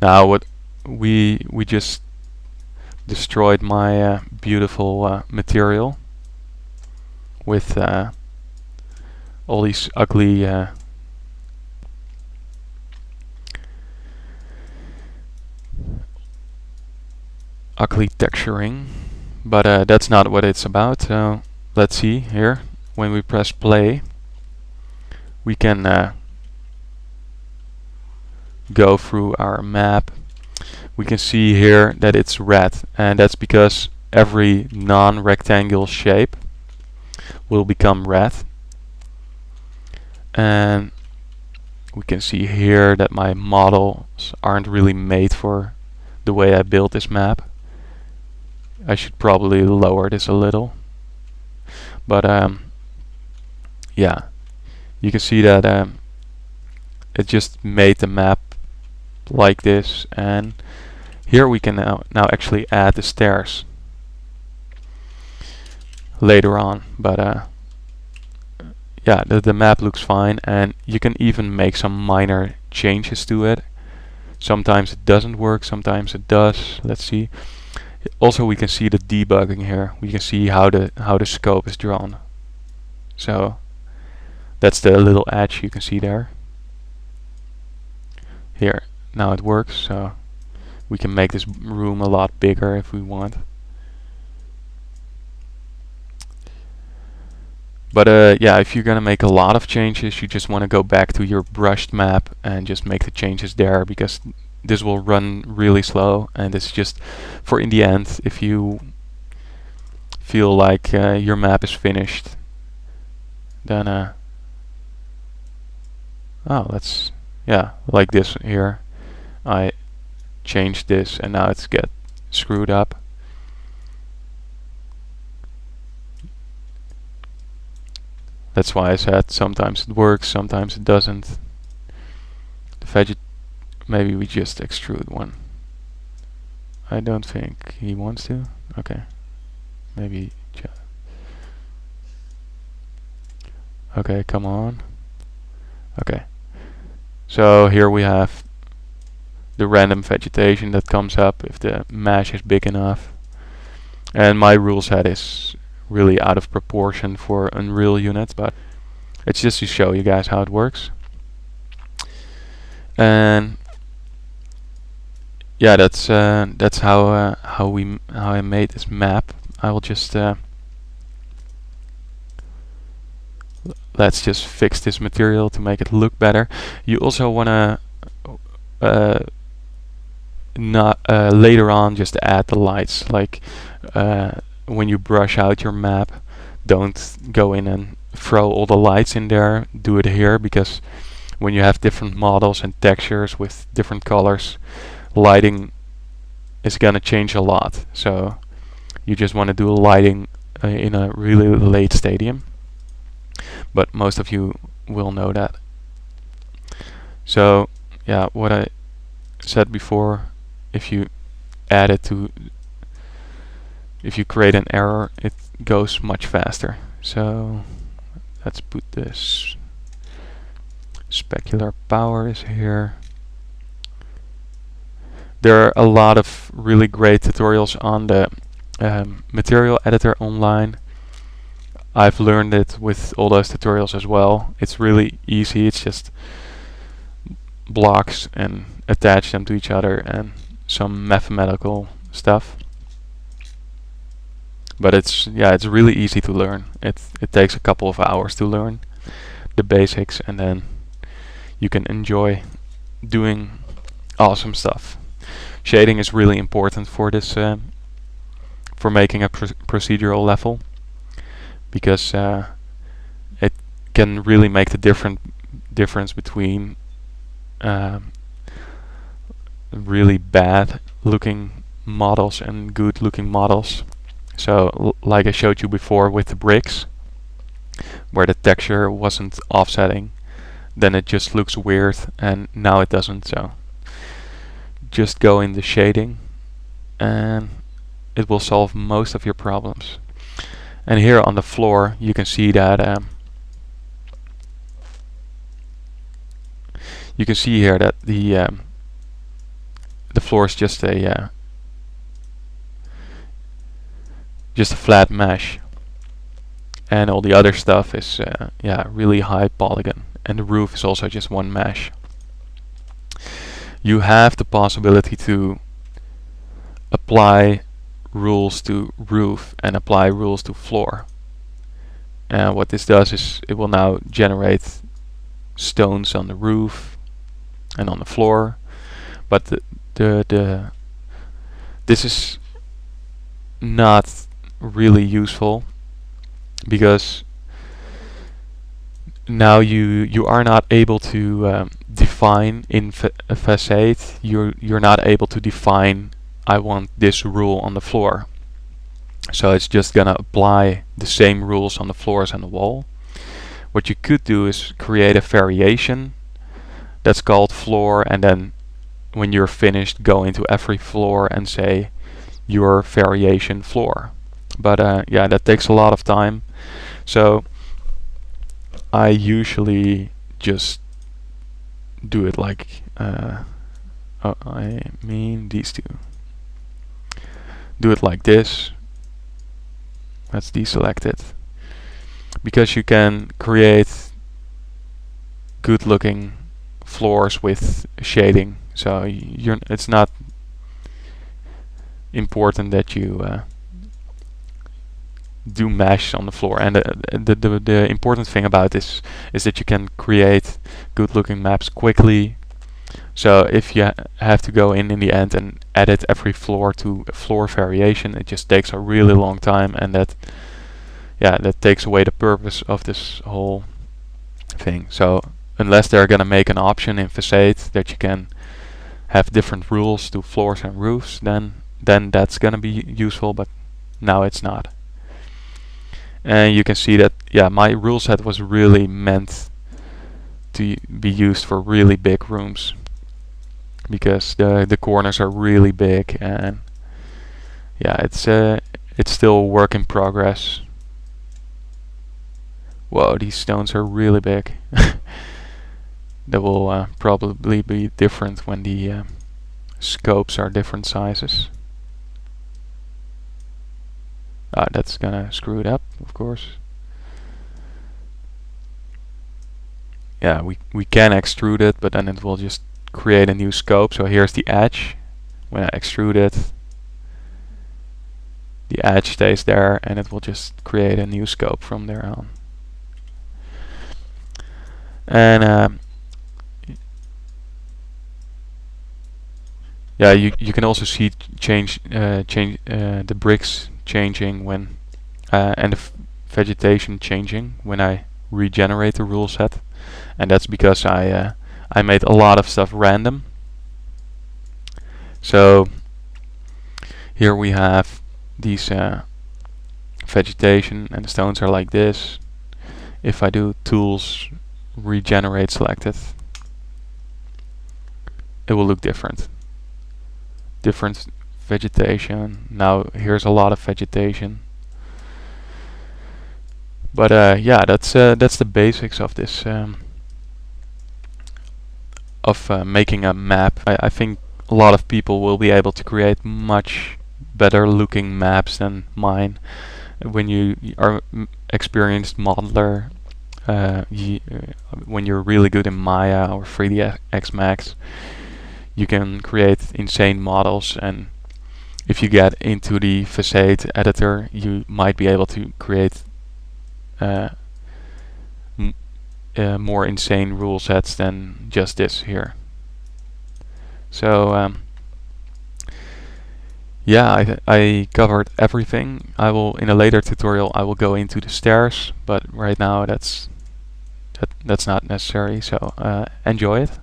Now what we just destroyed my beautiful material with all these ugly texturing, but that's not what it's about. So let's see here. When we press play, we can go through our map. We can see here that it's red, and that's because every non-rectangle shape will become red. And we can see here that my models aren't really made for the way I built this map. I should probably lower this a little, but yeah, you can see that it just made the map like this, and here we can now actually add the stairs later on. But yeah, the map looks fine, and you can even make some minor changes to it. Sometimes it doesn't work, sometimes it does. Let's see. Also, we can see the debugging here. We can see how the scope is drawn. So that's the little edge you can see there. Here, now it works. So we can make this room a lot bigger if we want. But yeah, if you're gonna make a lot of changes, you just want to go back to your brushed map and just make the changes there, because this will run really slow, and it's just for in the end, if you feel like your map is finished, then oh, let's, yeah, like this here. I changed this and now it's get screwed up. That's why I said sometimes it works, sometimes it doesn't. The maybe we just extrude one. I don't think he wants to. Okay, maybe just. Okay, come on. Okay, so here we have the random vegetation that comes up if the mesh is big enough. And my rule set is really out of proportion for Unreal units, but it's just to show you guys how it works. And yeah, that's how I made this map. I will just let's just fix this material to make it look better. You also wanna not later on just add the lights, like when you brush out your map, don't go in and throw all the lights in there. Do it here, because when you have different models and textures with different colors, lighting is gonna change a lot. So you just want to do lighting in a really late stadium, but most of you will know that. So yeah, what I said before, if you add it to, if you create an error, it goes much faster. So let's put this specular power is here. There are a lot of really great tutorials on the material editor online. I've learned it with all those tutorials as well. It's really easy. It's just blocks and attach them to each other and some mathematical stuff. But it's really easy to learn. It takes a couple of hours to learn the basics, and then you can enjoy doing awesome stuff. Shading is really important for this, for making a procedural level, because it can really make the difference between really bad looking models and good looking models. So like I showed you before with the bricks, where the texture wasn't offsetting, then it just looks weird, and now it doesn't. So just go in the shading and it will solve most of your problems. And here on the floor you can see that you can see here that the floor is just a flat mesh, and all the other stuff is yeah, really high polygon, and the roof is also just one mesh. You have the possibility to apply rules to roof and apply rules to floor. And what this does is it will now generate stones on the roof and on the floor, but this is not really useful, because now you are not able to define in Facade. You're not able to define, I want this rule on the floor. So it's just gonna apply the same rules on the floors and the wall. What you could do is create a variation that's called floor, and then when you're finished, go into every floor and say your variation floor. But yeah, that takes a lot of time. So I usually just do it like I mean these two. Do it like this. Let's deselect it, because you can create good looking floors with shading. So it's not important that you do mesh on the floor. And the important thing about this is that you can create good looking maps quickly. So if you have to go in the end and edit every floor to a floor variation, it just takes a really long time, and that takes away the purpose of this whole thing. So unless they're gonna make an option in Facade that you can have different rules to floors and roofs, then that's gonna be useful, but now it's not. And you can see that, yeah, my rule set was really meant to be used for really big rooms, because the corners are really big, and yeah, it's still a work in progress. Whoa, these stones are really big. That will probably be different when the scopes are different sizes. That's gonna screw it up, of course. Yeah, we can extrude it, but then it will just create a new scope. So here's the edge. When I extrude it, the edge stays there, and it will just create a new scope from there on. And yeah, you can also see the bricks changing when and the vegetation changing when I regenerate the rule set, and that's because I made a lot of stuff random. So here we have these vegetation, and the stones are like this. If I do tools, regenerate selected, it will look different. Different vegetation. Now here's a lot of vegetation. But yeah, that's the basics of this making a map. I think a lot of people will be able to create much better looking maps than mine. When you are experienced modeler, when you're really good in Maya or 3ds Max, you can create insane models, and if you get into the Facade editor, you might be able to create more insane rule sets than just this here. So yeah, I covered everything. I will, in a later tutorial, I will go into the stairs, but right now that's not necessary. So enjoy it.